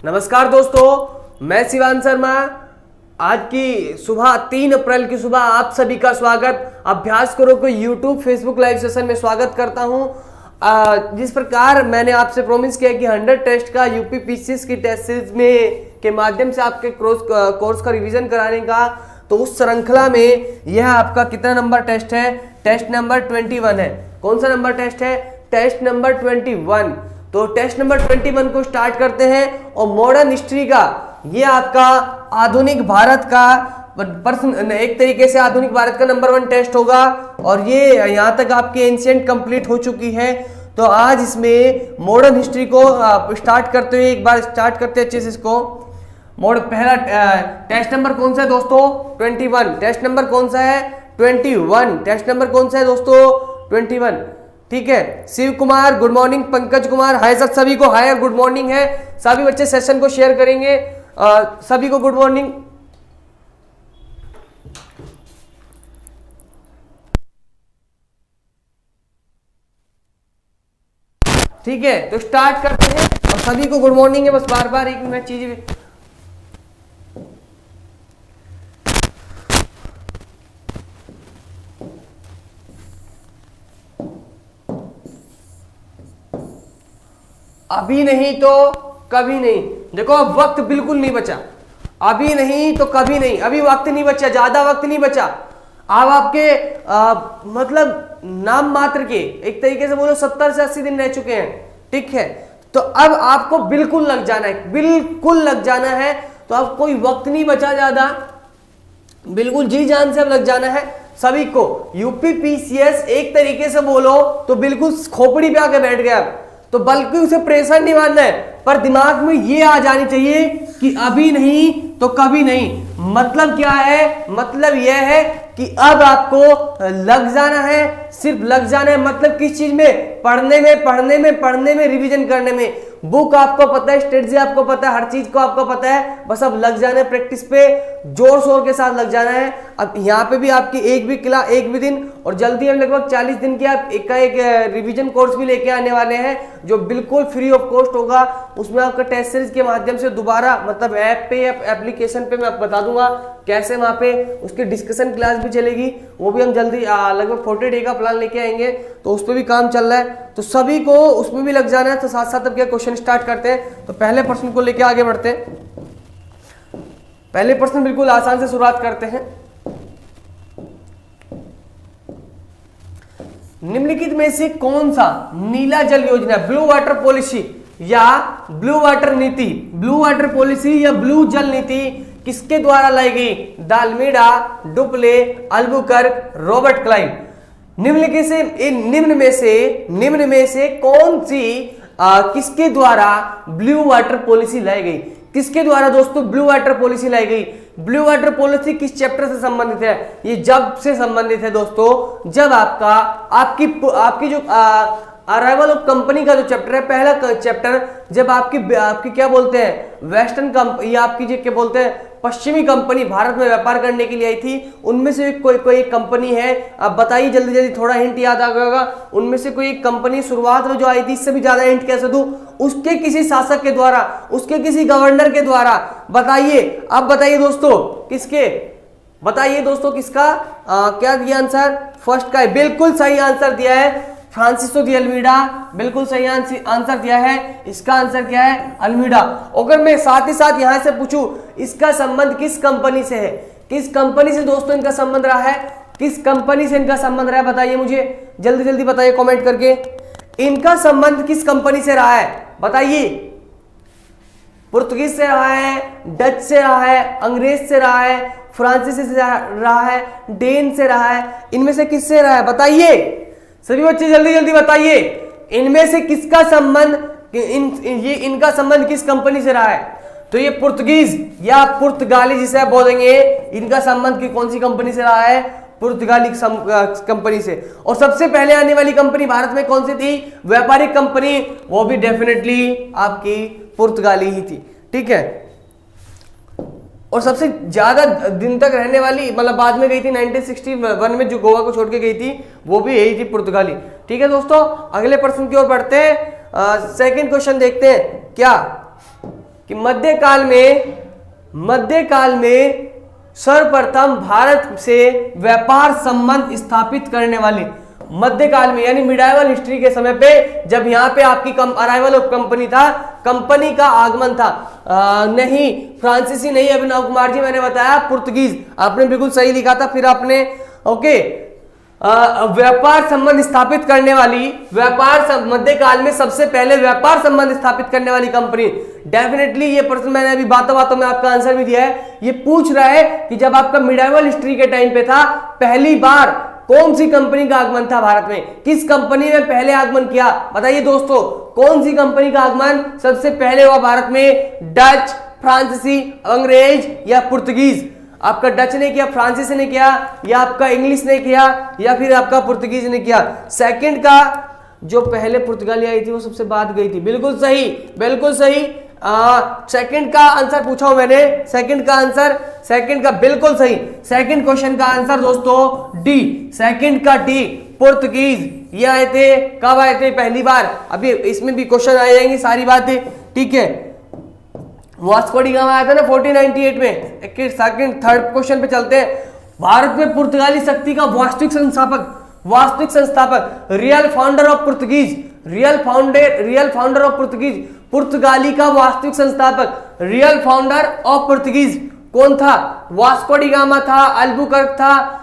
नमस्कार दोस्तों, मैं शिवान शर्मा। आज की सुबह 3 अप्रैल की सुबह आप सभी का स्वागत अभ्यास करो को यूट्यूब फेसबुक लाइव सेशन में स्वागत करता हूं। जिस प्रकार मैंने आपसे प्रॉमिस किया कि 100 टेस्ट का यूपी पीसीएस की टेस्ट सीरीज में के माध्यम से आपके कोर्स का रिवीजन कराने का, तो उस श्रृंखला में यह आपका कितना नंबर टेस्ट है? टेस्ट नंबर 21 है। कौन सा नंबर टेस्ट है? Test number 21। तो टेस्ट नंबर 21 को स्टार्ट करते हैं। और मॉडर्न हिस्ट्री का ये आपका आधुनिक भारत का प्रश्न, एक तरीके से आधुनिक भारत का नंबर 1 टेस्ट होगा। और ये यहाँ तक आपकी एंशिएंट कंप्लीट हो चुकी है। तो आज इसमें मॉडर्न हिस्ट्री को स्टार्ट करते हुए एक बार स्टार्ट करते हैं अच्छे से इसको। पहला टेस्ट नंबर कौन सा है दोस्तों? 21। टेस्ट नंबर कौन सा है? 21। टेस्ट नंबर कौन सा है दोस्तों? 21। ठीक है। Shiv Kumar good morning, Pankaj Kumar hi sir, सभी को हाय, गुड मॉर्निंग है। सभी बच्चे सेशन को शेयर करेंगे। सभी को गुड मॉर्निंग। ठीक है, तो स्टार्ट करते हैं। और सभी को गुड मॉर्निंग है। बस बार बार एक मिनट चीज अभी नहीं तो कभी नहीं। देखो अब वक्त बिल्कुल नहीं बचा। अभी नहीं तो कभी नहीं, अभी वक्त नहीं बचा, ज्यादा वक्त नहीं बचा। अब आपके मतलब नाम मात्र के एक तरीके से बोलो 70 से 80 दिन रह चुके हैं। ठीक है, तो अब आपको बिल्कुल लग जाना है, बिल्कुल लग जाना है। तो अब कोई वक्त नहीं बचा ज्यादा, बिल्कुल जी जान से अब लग जाना है सभी को। यूपी पीसीएस एक तरीके से बोलो तो बिल्कुल खोपड़ी पे आके बैठ गया। तो बल्कि उसे प्रेशर नहीं मानना है, पर दिमाग में ये आ जानी चाहिए कि अभी नहीं तो कभी नहीं। मतलब क्या है? मतलब यह है कि अब आपको लग जाना है, सिर्फ लग जाना है। मतलब किस चीज में? पढ़ने में रिवीजन करने में। बुक आपको पता है, स्ट्रेटजी आपको पता है, हर चीज को आपको पता है। बस अब लग जाना है, प्रैक्टिस पे जोर शोर के साथ लग जाना है। अब यहाँ पे भी आपकी एक भी दिन और जल्दी हम लगभग 40 दिन की आप एक रिवीजन कोर्स भी लेके आने वाले हैं, जो बिल्कुल फ्री ऑफ कॉस्ट होगा। उसमें आपका टेस्ट सीरीज के माध्यम से दोबारा मतलब ऐप पे या एप्लीकेशन पे मैं बता दूंगा कैसे वहां पे उसकी डिस्कशन क्लास भी चलेगी। वो भी हम जल्दी लगभग 40 डे का प्लान लेके आएंगे, तो उस पर भी काम चल रहा है। तो सभी को उसमें भी लग जाना है। तो साथ साथ अब क्या क्वेश्चन स्टार्ट करते हैं। तो पहले प्रश्न को लेके आगे बढ़ते हैं। पहले प्रश्न बिल्कुल आसान से शुरुआत करते हैं। निम्नलिखित में से कौन सा नीला जल योजना, ब्लू वाटर पॉलिसी या ब्लू वाटर नीति, ब्लू वाटर पॉलिसी या ब्लू जल नीति किसके द्वारा लाई गई? दाल्मीडा, डुप्ले, अल्बुकर्क, रॉबर्ट क्लाइव। निम्न में से कौन सी किसके द्वारा ब्लू वाटर पॉलिसी लाई गई? किसके द्वारा दोस्तों ब्लू वाटर पॉलिसी लाई गई? ब्लू वाटर पॉलिसी किस चैप्टर से संबंधित है? ये जब से संबंधित है दोस्तों, जब आपकी जो अराइवल ऑफ कंपनी का जो चैप्टर है, पहला चैप्टर, जब आपकी क्या बोलते हैं वेस्टर्न कंपनी या आपकी जो क्या बोलते हैं पश्चिमी कंपनी भारत में व्यापार करने के लिए आई थी। उनमें से कोई कंपनी है, अब बताइए जल्दी जल्दी, थोड़ा हिंट याद आ गया। उनमें से कोई एक कंपनी शुरुआत में जो आई थी, इससे भी ज्यादा हिंट कैसे दूं? उसके किसी शासक के द्वारा, उसके किसी गवर्नर के द्वारा। बताइए, अब बताइए दोस्तों किसके? बताइए दोस्तों किसका? क्या दिया आंसर? फर्स्ट का है, बिल्कुल सही आंसर दिया है फ्रांसिस्को दी अल्मीडा। बिल्कुल सही आंसर दिया है। इसका आंसर क्या है? अल्मीडा। अगर मैं साथ ही साथ यहां से पूछूं इसका संबंध किस कंपनी से है? किस कंपनी से दोस्तों इनका संबंध रहा है? किस कंपनी से इनका संबंध रहा है? बताइए मुझे, जल्दी जल्दी बताइए कमेंट करके। इनका संबंध किस कंपनी से रहा है? बताइए। पुर्तगीज से रहा है, डच से रहा है, अंग्रेज से रहा है, फ्रांसीसी से रहा है, डेन से रहा है। इनमें से किससे रहा है? बताइए सभी बच्चे, जल्दी जल्दी बताइए। इनमें से किसका संबंध, इनका संबंध किस कंपनी से रहा है? तो ये पुर्तगीज या पुर्तगाली जिसे आप बोलेंगे, इनका संबंध की कौन सी कंपनी से रहा है? पुर्तगाली कंपनी से। और सबसे पहले आने वाली कंपनी भारत में कौन सी थी? व्यापारिक कंपनी, वो भी डेफिनेटली आपकी पुर्तगाली ही थी। ठीक है। और सबसे ज्यादा दिन तक रहने वाली, मतलब बाद में गई थी 1961 में, जो गोवा को छोड़ के गई थी, वो भी यही थी, पुर्तगाली। ठीक है दोस्तों, अगले प्रश्न की ओर बढ़ते हैं। सेकंड क्वेश्चन देखते हैं। क्या कि मध्यकाल में सर्वप्रथम भारत से व्यापार संबंध स्थापित करने वाले, मध्यकाल में यानी मिडाइवल हिस्ट्री के समय पे जब यहाँ पे आपकी अराइवल ऑफ कंपनी था, कंपनी का आगमन था, नहीं फ्रांसीसी नहीं अभिनव कुमार जी, मैंने बताया पुर्तगीज, आपने बिल्कुल सही लिखा था। फिर आपने ओके व्यापार संबंध स्थापित करने वाली, मध्यकाल में सबसे पहले व्यापार संबंध स्थापित करने वाली कंपनी, डेफिनेटली ये प्रश्न मैंने अभी बातों में आपका आंसर भी दिया है। ये पूछ रहा है कि जब आपका मिडाइवल हिस्ट्री के टाइम पे था, पहली बार कौन सी कंपनी का आगमन था भारत में, किस कंपनी ने पहले आगमन किया, बताइए दोस्तों, कौन सी कंपनी का आगमन सबसे पहले हुआ भारत में, डच, फ्रांसीसी, अंग्रेज या पुर्तगीज? आपका डच ने किया, फ्रांसीसी ने किया, या आपका इंग्लिश ने किया, या फिर आपका पुर्तगीज ने किया? सेकंड का जो पहले पुर्तगाली आई थी वो सबसे बाद गई थी, बिल्कुल सही, बिल्कुल सही। सेकंड का आंसर पूछा हूं मैंने, सेकंड का बिल्कुल सही। सेकंड क्वेश्चन का आंसर दोस्तों डी, सेकंड का डी, पुर्तगीज। ये आए थे, कब आए थे? पहली बार। अभी इसमें भी क्वेश्चन आ जाएंगे, सारी बातें, ठीक है। वास्को डी गामा आया था ना 1498 में। सेकंड थर्ड क्वेश्चन पे चलते हैं। भारत में पुर्तगाली शक्ति का वास्तविक संस्थापक, real founder of Portuguese, real founder of Portuguese, पुर्तगाली का वास्तविक संस्थापक, रियल फाउंडर ऑफ पुर्तगीज कौन था? वास्को डी गामा था, अल्बुकर्क था,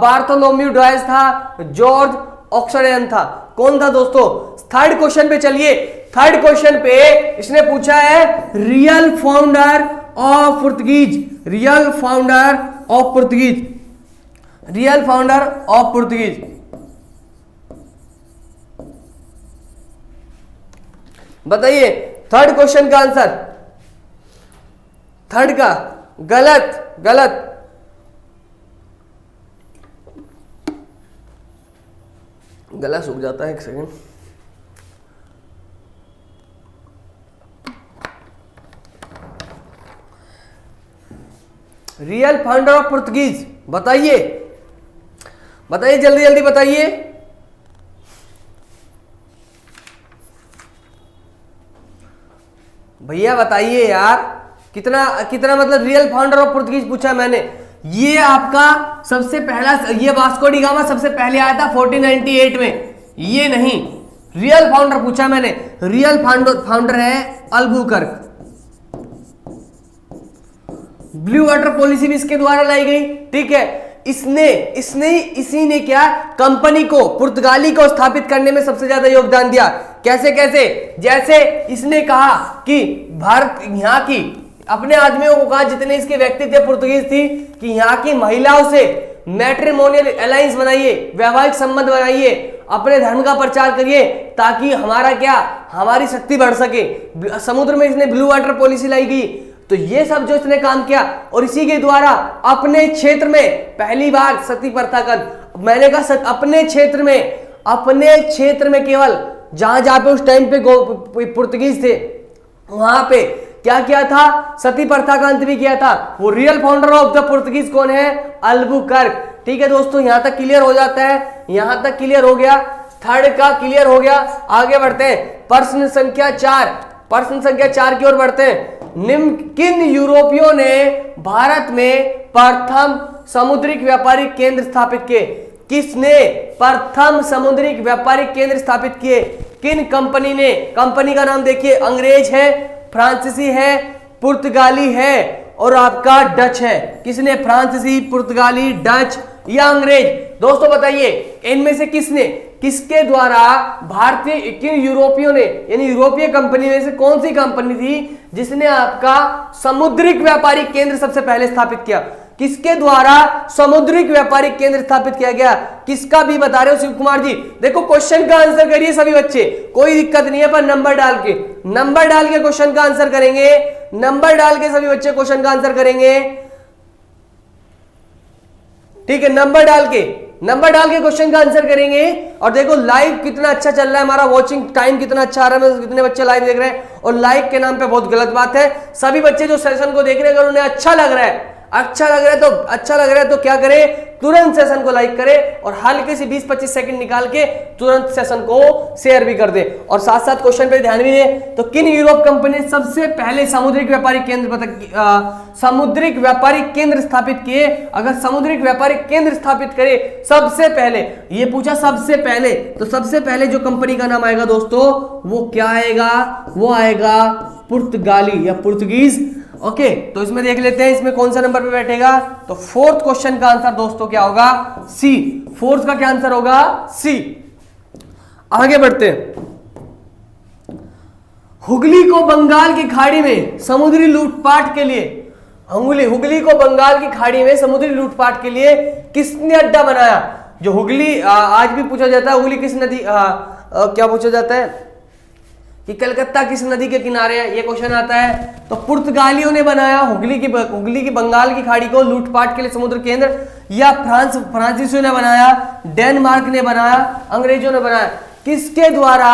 बार्थोलोम्यू डायस था, जॉर्ज ऑक्सफोर्डियन था। कौन था दोस्तों? थर्ड क्वेश्चन पे चलिए। थर्ड क्वेश्चन पे इसने पूछा है real founder of Portuguese, real founder of Portuguese, real founder of Portuguese. बताइए थर्ड क्वेश्चन का आंसर, थर्ड का गलत, गला सूख जाता है, एक second. Real founder of Portuguese, बताइए जल्दी बताइए। भैया बताइए यार, कितना मतलब रियल फाउंडर ऑफ पुर्तगीज पूछा मैंने। ये आपका सबसे पहला, ये वास्को डी गामा सबसे पहले आया था 1498 में, ये नहीं, रियल फाउंडर पूछा मैंने। रियल फाउंडर है अल्बुकर्क। ब्लू वाटर पॉलिसी भी इसके द्वारा लाई गई, ठीक है। इसी ने क्या, कंपनी को, पुर्तगाली को स्थापित करने में सबसे ज्यादा योगदान दिया। कैसे? जैसे इसने कहा कि भारत, यहाँ की अपने आदमियों को कहा जितने इसके व्यक्ति थे पुर्तगीज थी, कि यहाँ की महिलाओं से मैट्रिमोनियल अलायंस बनाइए, वैवाहिक संबंध बनाइए, अपने धर्म का प्रचार करिए, ताकि हमारी शक्ति बढ़ सके। समुद्र में इसने ब्लू वाटर पॉलिसी लाई गई। तो ये सब जो इसने काम किया, और इसी के द्वारा अपने क्षेत्र में पहली बार सती प्रथा का, मैंने कहा अपने क्षेत्र में केवल जहां पे उस टाइम पे पुर्तगीज थे, वहां पे क्या किया था? सती प्रथा का अंत भी किया था। वो real founder of the Portuguese कौन है? अल्बुकर्क। ठीक है दोस्तों, यहां तक क्लियर हो जाता है, यहां तक क्लियर हो गया, थर्ड का क्लियर हो गया। आगे बढ़ते हैं, प्रश्न संख्या 4 की ओर बढ़ते हैं। निम्न किन यूरोपियों ने भारत में प्रथम समुद्रिक व्यापारिक केंद्र स्थापित किए? किसने प्रथम समुद्रिक व्यापारिक केंद्र स्थापित किए? किन कंपनी ने? कंपनी का नाम देखिए, अंग्रेज है, फ्रांसीसी है, पुर्तगाली है और आपका डच है। किसने? फ्रांसीसी, पुर्तगाली, डच या अंग्रेज? दोस्तों बताइए, इनमें से किसके द्वारा भारतीय, किन यूरोपियों ने, यानी यूरोपीय कंपनी में से कौन सी कंपनी थी जिसने आपका समुद्रिक व्यापारिक केंद्र सबसे पहले स्थापित किया? किसके द्वारा समुद्रिक व्यापारिक केंद्र स्थापित किया गया? किसका भी बता रहे हो शिव कुमार जी। देखो क्वेश्चन का आंसर करिए सभी बच्चे, कोई दिक्कत नहीं है, पर नंबर डाल के क्वेश्चन का आंसर करेंगे। नंबर डाल के सभी बच्चे क्वेश्चन का आंसर करेंगे, ठीक है। नंबर डाल के क्वेश्चन का आंसर करेंगे। और देखो लाइव कितना अच्छा चल रहा है, हमारा वॉचिंग टाइम कितना अच्छा आ रहा है, कितने बच्चे लाइव देख रहे हैं। और लाइक के नाम पे बहुत गलत बात है। सभी बच्चे जो सेशन को देख रहे हैं, अगर उन्हें अच्छा लग रहा है, अच्छा लग रहा है तो क्या करें, तुरंत सेशन को लाइक करें और हल्के से 20-25 सेकंड निकाल के तुरंत सेशन को शेयर भी कर दे। और साथ साथ क्वेश्चन पे ध्यान भी दें। तो किन यूरोप कंपनी ने सबसे पहले सामुद्रिक व्यापारिक केंद्र स्थापित किए? अगर सामुद्रिक व्यापारिक केंद्र स्थापित करे सबसे पहले, ये पूछा सबसे पहले, तो सबसे पहले जो कंपनी का नाम आएगा दोस्तों वो क्या आएगा, वो आएगा पुर्तगाली या पुर्तगीज। ओके, तो इसमें देख लेते हैं इसमें कौन सा नंबर पे बैठेगा। तो फोर्थ क्वेश्चन का आंसर दोस्तों क्या होगा, सी। फोर्थ का क्या आंसर होगा, सी। आगे बढ़ते हैं। हुगली को बंगाल की खाड़ी में समुद्री लूटपाट के लिए, हुगली को बंगाल की खाड़ी में समुद्री लूटपाट के लिए किसने अड्डा बनाया? जो हुगली आज भी पूछा जाता है, हुगली किस नदी क्या पूछा जाता है कि कलकत्ता किस नदी के किनारे है, ये क्वेश्चन आता है। तो पुर्तगालियों ने बनाया हुगली की बंगाल की खाड़ी को लूटपाट के लिए समुद्र केंद्र, या फ्रांसीसियों ने बनाया, डेनमार्क ने बनाया, अंग्रेजों ने बनाया? किसके द्वारा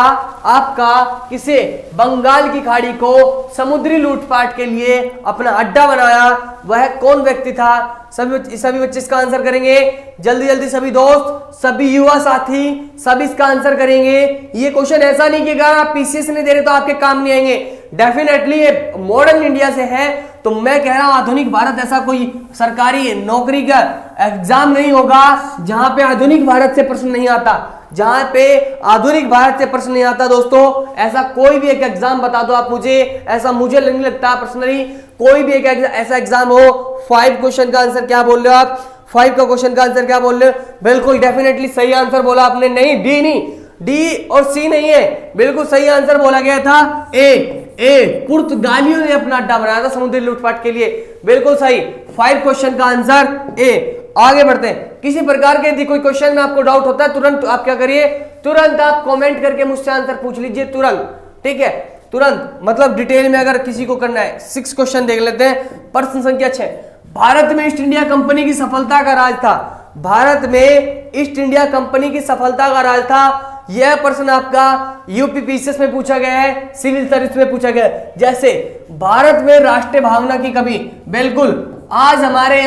आपका किसे बंगाल की खाड़ी को समुद्री लूटपाट के लिए अपना अड्डा बनाया, वह कौन व्यक्ति था? सभी बच्चे इसका आंसर करेंगे। जल्दी जल्दी सभी दोस्त, सभी युवा साथी, सभी इसका आंसर करेंगे। ये क्वेश्चन ऐसा नहीं कि अगर आप पीसीएस नहीं दे रहे तो आपके काम नहीं आएंगे, डेफिनेटली ये मॉडर्न इंडिया से है। तो मैं कह रहा हूं आधुनिक भारत ऐसा कोई सरकारी नौकरी का एग्जाम नहीं होगा जहां पे आधुनिक भारत से प्रश्न नहीं आता, जहां पे आधुनिक भारत से प्रश्न नहीं आता दोस्तों। ऐसा कोई भी एक एग्जाम बता दो आप मुझे, ऐसा मुझे नहीं लगता पर्सनली कोई भी एक ऐसा एग्जाम हो। 5 क्वेश्चन का आंसर क्या बोल रहे हो आप? 5 का क्वेश्चन का आंसर क्या बोल रहे हो? बिल्कुल डेफिनेटली सही आंसर बोला आपने। नहीं, डी नहीं, डी और सी नहीं है, बिल्कुल सही आंसर बोला गया था ए। पुर्तगालियों ने अपना अड्डा बनाया था समुद्री लूटपाट के लिए, बिल्कुल सही। 5 क्वेश्चन का आंसर ए। आगे बढ़ते हैं। किसी प्रकार के यदि कोई क्वेश्चन में आपको डाउट होता है तुरंत आप क्या करिए, तुरंत आप कमेंट करके मुझसे आंसर पूछ लीजिए तुरंत, ठीक है? तुरंत मतलब डिटेल में अगर किसी को करना है। 6 क्वेश्चन देख लेते हैं। प्रश्न संख्या 6, भारत में ईस्ट इंडिया कंपनी की सफलता का राज था। भारत में ईस्ट इंडिया कंपनी की सफलता का राज था। यह प्रश्न आपका यूपी पीसीएस में पूछा गया है, सिविल सर्विस में पूछा गया है। जैसे भारत में राष्ट्रीय भावना की कमी, बिल्कुल आज हमारे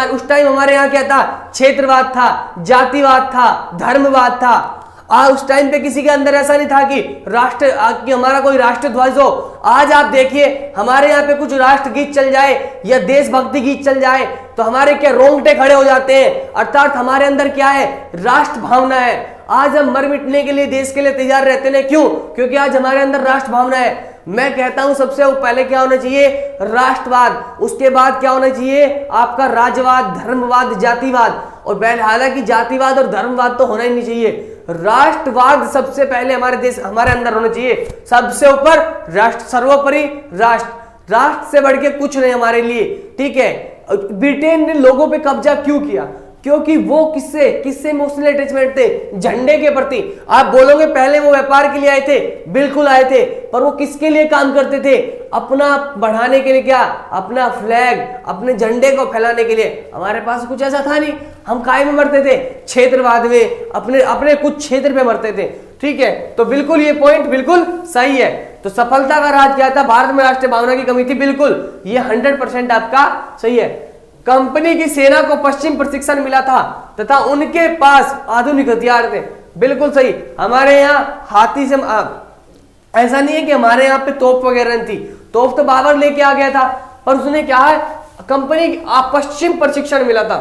उस टाइम हमारे यहाँ क्या था, क्षेत्रवाद था, जातिवाद था, धर्मवाद था। आज उस टाइम पे किसी के अंदर ऐसा नहीं था कि हमारा कोई राष्ट्र ध्वज हो। आज आप देखिए हमारे यहाँ पे कुछ राष्ट्र गीत चल जाए या देशभक्ति गीत चल जाए तो हमारे क्या रोंगटे खड़े हो जाते हैं, अर्थात हमारे अंदर क्या है, राष्ट्र भावना है। आज हम मर मिटने के लिए देश के लिए तैयार रहते हैं, क्यों? क्योंकि आज हमारे अंदर राष्ट्र भावना है। मैं कहता हूं सबसे पहले क्या होना चाहिए, राष्ट्रवाद, उसके बाद क्या होना चाहिए आपका राज्यवाद, धर्मवाद, जातिवाद। और हालांकि जातिवाद और धर्मवाद तो होना ही नहीं चाहिए, राष्ट्रवाद सबसे पहले हमारे अंदर होना चाहिए। सबसे ऊपर राष्ट्र, सर्वोपरि राष्ट्र, राष्ट्र से बढ़ के कुछ नहीं हमारे लिए, ठीक है? ब्रिटेन ने लोगों पे कब्जा क्यों किया? क्योंकि वो किससे इमोशनल अटैचमेंट थे, झंडे के प्रति। आप बोलोगे पहले वो व्यापार के लिए आए थे, बिल्कुल आए थे, पर वो किसके लिए काम करते थे? अपना बढ़ाने के लिए, क्या? अपना फ्लैग, अपने झंडे को फैलाने के लिए। हमारे पास कुछ ऐसा था नहीं, हम काय में मरते थे, क्षेत्रवाद में, अपने कुछ क्षेत्र पे मरते थे, ठीक है? तो बिल्कुल ये पॉइंट बिल्कुल सही है। तो सफलता का राज क्या था? भारत में राष्ट्रीय भावना की कमी थी, बिल्कुल ये 100% आपका सही है। कंपनी की सेना को पश्चिम प्रशिक्षण मिला था तथा उनके पास आधुनिक हथियार थे, बिल्कुल सही। हमारे यहाँ हाथी से ऐसा नहीं है कि हमारे यहाँ पे तोप वगैरह नहीं थी, तोप तो बाबर लेके आ गया था, पर उसने क्या है, कंपनी पश्चिम प्रशिक्षण मिला था।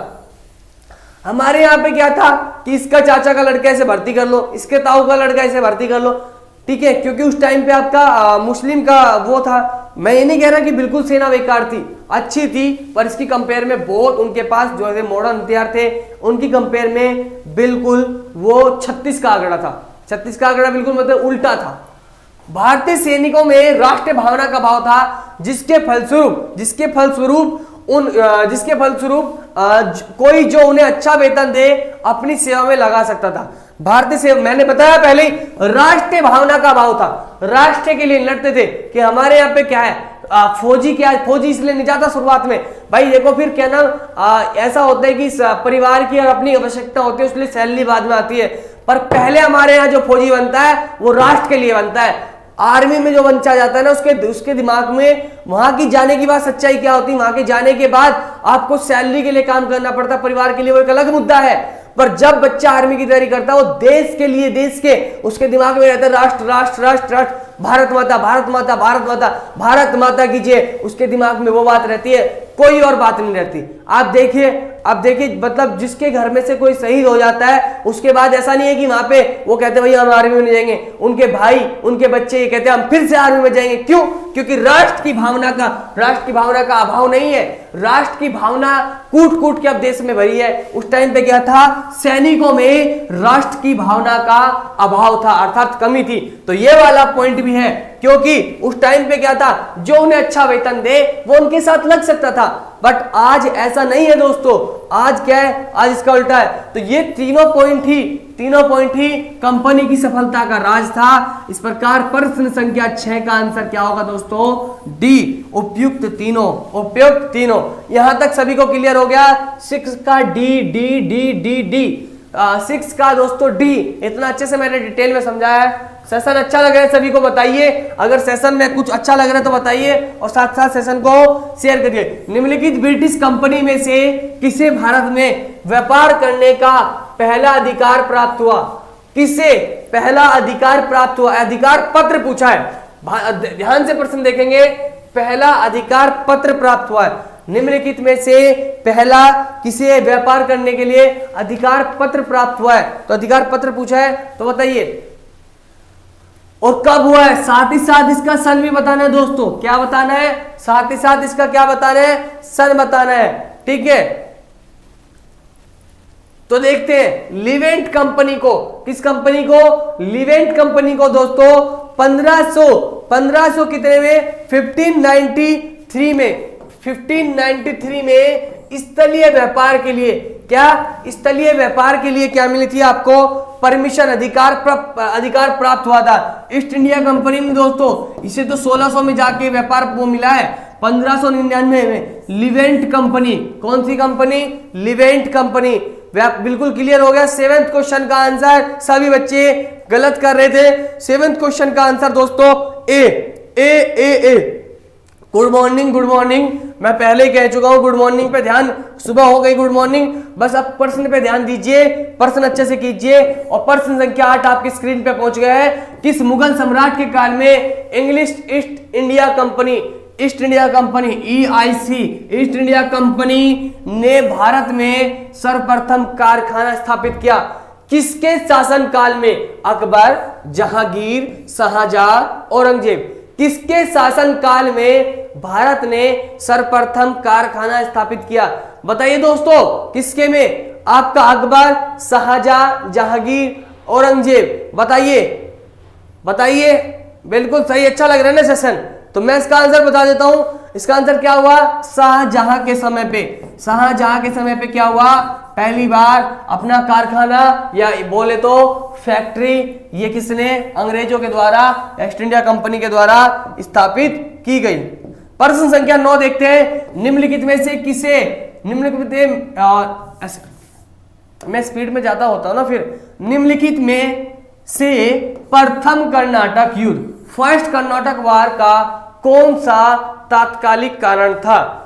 हमारे यहाँ पे क्या था कि इसका चाचा का लड़का ऐसे भर्ती कर लो, इसके ताऊ का लड़का ऐसे भर्ती कर लो, ठीक है? क्योंकि उस टाइम पे आपका मुस्लिम का वो था। मैं ये नहीं कह रहा कि बिल्कुल सेना बेकार थी, अच्छी थी, पर इसकी कंपेयर में बहुत उनके पास जो है मॉडर्न हथियार थे, उनकी कंपेयर में बिल्कुल वो 36 का आंकड़ा था। 36 का आंकड़ा बिल्कुल मतलब उल्टा था। भारतीय सैनिकों में राष्ट्रीय भावना का भाव था, जिसके फलस्वरूप कोई जो उन्हें अच्छा वेतन दे अपनी सेवा में लगा सकता था। भारतीय सेवा, मैंने बताया पहले ही, राष्ट्रीय भावना का भाव था, राष्ट्र के लिए लड़ते थे। कि हमारे यहाँ पे क्या है, फौजी इसलिए नहीं जाता शुरुआत में, भाई देखो फिर क्या ना ऐसा होता है कि परिवार की और अपनी आवश्यकता होती है, इसलिए सैलरी बाद में आती है, पर पहले हमारे यहाँ जो फौजी बनता है वो राष्ट्र के लिए बनता है। आर्मी में जो बच्चा जाता है ना, उसके दिमाग में वहां की जाने की बात सच्चाई क्या होती है, वहां के जाने के बाद आपको सैलरी के लिए काम करना पड़ता है, परिवार के लिए वो एक अलग मुद्दा है। पर जब बच्चा आर्मी की तैयारी करता है, वो देश के लिए, देश के उसके दिमाग में रहता है राष्ट्र राष्ट्र राष्ट्र राष्ट्र, भारत माता भारत माता भारत माता भारत माता कीजिए, उसके दिमाग में वो बात रहती है, कोई और बात नहीं रहती। आप देखिए मतलब जिसके घर में से कोई शहीद हो जाता है, उसके बाद ऐसा नहीं है कि वहां पे वो कहते हैं भैया हम आर्मी में नहीं जाएंगे, उनके भाई उनके बच्चे ये कहते हैं हम फिर से आर्मी में जाएंगे। क्यों? क्योंकि राष्ट्र की भावना का अभाव नहीं है। राष्ट्र की भावना कूट कूट के अब देश में भरी है। उस टाइम पे क्या था, सैनिकों में राष्ट्र की भावना का अभाव था, अर्थात कमी थी। तो ये वाला पॉइंट भी है, क्योंकि उस टाइम पे क्या था, जो उन्हें अच्छा वेतन दे वो उनके साथ लग सकता था। बट आज ऐसा नहीं है दोस्तों, आज क्या है, आज इसका उल्टा है। तो ये तीनों पॉइंट ही कंपनी की सफलता का राज था। इस प्रकार प्रश्न संख्या 6 का आंसर क्या होगा दोस्तों, डी, उपयुक्त तीनों। यहां तक सभी को क्लियर हो गया। 6 का डी 6 का दोस्तों डी। इतना अच्छे से मैंने डिटेल में समझाया है। सेशन अच्छा लग रहा है सभी को बताइए, अगर सेशन में कुछ अच्छा लग रहा है तो बताइए, और साथ साथ सेशन को शेयर करिए। निम्नलिखित ब्रिटिश कंपनी में से किसे भारत में व्यापार करने का पहला अधिकार प्राप्त हुआ? किसे पहला अधिकार प्राप्त हुआ? अधिकार पत्र पूछा है, ध्यान से प्रश्न देखेंगे। पहला अधिकार पत्र प्राप्त हुआ है, निम्नलिखित में से पहला किसे व्यापार करने के लिए अधिकार पत्र प्राप्त हुआ है? तो अधिकार पत्र पूछा है, तो बताइए और कब हुआ है, साथ ही साथ इसका सन भी बताना है दोस्तों। क्या बताना है? साथ ही साथ इसका क्या बताना है, सन बताना है। ठीक है, तो देखते हैं लिवेंट कंपनी को, किस कंपनी को, लिवेंट कंपनी को दोस्तों 1500 कितने में, 1593 में स्थलीय व्यापार के लिए, क्या स्थलीय व्यापार के लिए क्या मिली थी आपको, परमिशन, अधिकार प्राप्त हुआ था ईस्ट इंडिया कंपनी में दोस्तों। इसे तो 1600 में जाके व्यापार वो मिला है, 1599 में लिवेंट कंपनी। कौन सी कंपनी? Leivand company. बिल्कुल क्लियर हो गया। 7वें क्वेश्चन का आंसर, सभी बच्चे गलत कर रहे थे। 7वें क्वेश्चन का आंसर दोस्तों ए। Good morning. मैं पहले ही कह चुका हूं गुड मॉर्निंग पे ध्यान, सुबह हो गई गुड मॉर्निंग। बस अब प्रश्न पे ध्यान दीजिए, प्रश्न अच्छे से कीजिए। और प्रश्न संख्या 8 आपकी स्क्रीन पे पहुंच गया है। किस मुगल सम्राट के काल में English east India company EIC east India company ने भारत में सर्वप्रथम कारखाना स्थापित किया? किसके शासन काल में? अकबर, जहांगीर, शाहजहां, औरंगजेब। किसके शासन काल में भारत ने सर्वप्रथम कारखाना स्थापित किया? बताइए दोस्तों, किसके में? आपका अकबर, शाहजहां, जहांगीर, औरंगजेब। बताइए। बिल्कुल सही, अच्छा लग रहा है ना सेशन। तो मैं इसका आंसर बता देता हूं। इसका आंसर क्या हुआ? शाहजहां के समय पे क्या हुआ? पहली बार अपना कारखाना या बोले तो फैक्ट्री, ये किसने? अंग्रेजों के द्वारा, ईस्ट इंडिया कंपनी के द्वारा स्थापित की गई। प्रश्न संख्या 9 देखते हैं। निम्नलिखित में से किसे, मैं स्पीड में ज्यादा होता हूं ना फिर। निम्नलिखित में से प्रथम कर्नाटक युद्ध, फर्स्ट कर्नाटक वार का कौन सा तात्कालिक कारण था?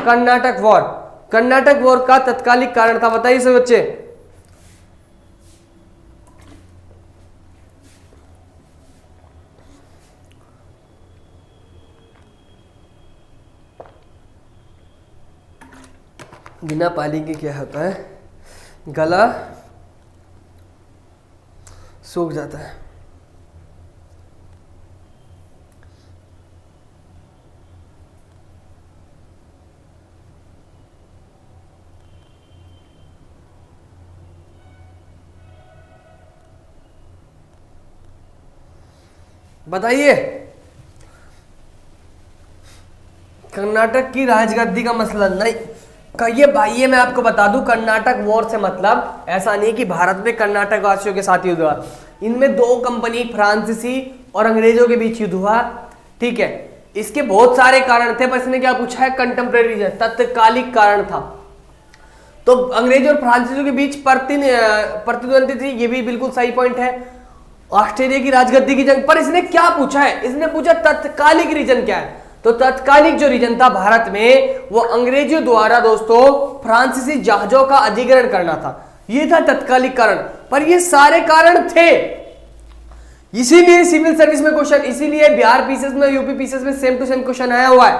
कर्नाटक वॉर का तात्कालिक कारण था, बताइए सब बच्चे। बिना पानी के क्या होता है, गला सूख जाता है। बताइए। कर्नाटक की राजगद्दी का मसला नहीं कहिए भाई, ये मैं आपको बता दूं, कर्नाटक वॉर से मतलब ऐसा नहीं कि भारत में कर्नाटक वासियों के साथ युद्ध हुआ। इनमें दो कंपनी फ्रांसीसी और अंग्रेजों के बीच युद्ध हुआ। ठीक है, इसके बहुत सारे कारण थे, पर इसने क्या पूछा है, कंटेम्प्रेरी रीजन, तत्कालिक कारण था। तो अंग्रेजों और फ्रांसीसियों के बीच प्रतिद्वंदी थी, ये भी बिल्कुल सही पॉइंट है। ऑस्ट्रेलिया की राजगद्दी की जंग। पर इसने क्या पूछा है, इसने पूछा तत्कालिक रीजन क्या है। तो तत्कालिक जो रीजन था भारत में, वो अंग्रेजों द्वारा दोस्तों फ्रांसीसी जहाजों का अधिग्रहण करना था, ये था तत्कालिक कारण। पर ये सारे कारण थे, इसीलिए सिविल सर्विस में क्वेश्चन, इसीलिए बिहार पीसीएस में, यूपी पीसीएस में सेम टू सेम क्वेश्चन आया हुआ है।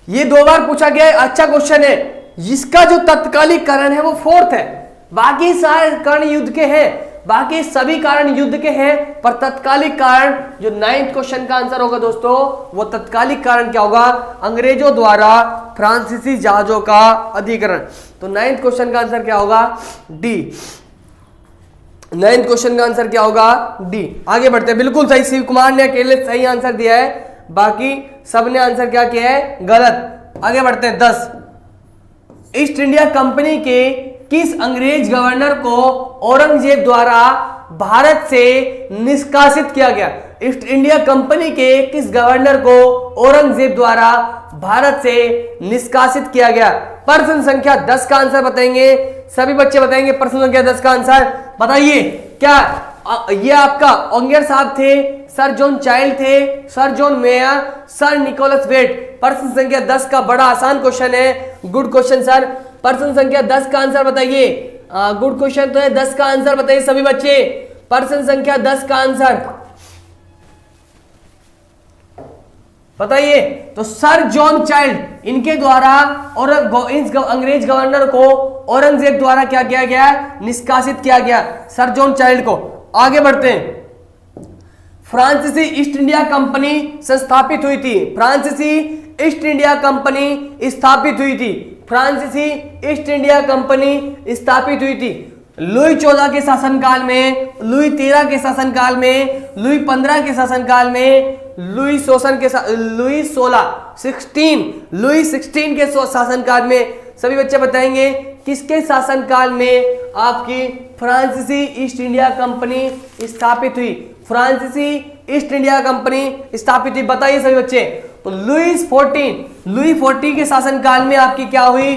ये 2 बार पूछा गया है, अच्छा क्वेश्चन है। इसका जो तत्कालिक कारण है वो 4th है, बाकी सारे कारण युद्ध के हैं, बाकी सभी कारण युद्ध के हैं, पर तत्कालिक कारण जो 9th क्वेश्चन का आंसर होगा दोस्तों, वो तत्कालिक कारण क्या होगा, अंग्रेजों द्वारा फ्रांसीसी जहाजों का अधिग्रहण। तो 9th क्वेश्चन का आंसर क्या होगा, डी। 9th क्वेश्चन का आंसर क्या होगा, डी। आगे बढ़ते हैं, बिल्कुल सही, शिव कुमार ने अकेले सही आंसर दिया है, बाकी सबने आंसर क्या किया है, गलत। आगे बढ़ते हैं 10, ईस्ट इंडिया कंपनी के किस अंग्रेज गवर्नर को औरंगजेब द्वारा भारत से निष्कासित किया गया। ईस्ट इंडिया कंपनी के किस गवर्नर को औरंगजेब द्वारा भारत से निष्कासित किया गया। प्रश्न संख्या 10 का आंसर बताएंगे, सभी बच्चे बताएंगे प्रश्न संख्या 10 का आंसर। बताइए क्या ये आपका ओंगियर साहब थे, सर जॉन चाइल्ड थे, sir John Mayer, sir Nicholas Waite. प्रश्न संख्या 10 का बड़ा आसान क्वेश्चन है, गुड क्वेश्चन सर। प्रश्न संख्या 10 का आंसर बताइए, गुड क्वेश्चन तो है, 10 का आंसर बताइए सभी बच्चे। प्रश्न संख्या 10 का आंसर बताइए। तो सर जॉन चाइल्ड, इनके द्वारा और अंग्रेज गवर्नर को औरंगजेब द्वारा क्या किया गया, निष्कासित किया गया, सर जॉन चाइल्ड को। आगे बढ़ते हैं, फ्रांसीसी ईस्ट इंडिया कंपनी संस्थापित हुई थी, फ्रांसीसी ईस्ट इंडिया कंपनी स्थापित हुई थी, फ्रांसीसी ईस्ट इंडिया कंपनी स्थापित हुई थी लुई 14 के शासनकाल में, लुई 13 के शासनकाल में, लुई 15 के शासनकाल में, लुई 16 के शासनकाल में। सभी बच्चे बताएंगे किसके शासनकाल में आपकी फ्रांसीसी ईस्ट इंडिया कंपनी स्थापित हुई, फ्रांसीसी ईस्ट इंडिया कंपनी स्थापित हुई, बताइए सभी बच्चे। तो लुई 14 के शासनकाल में आपकी क्या हुई,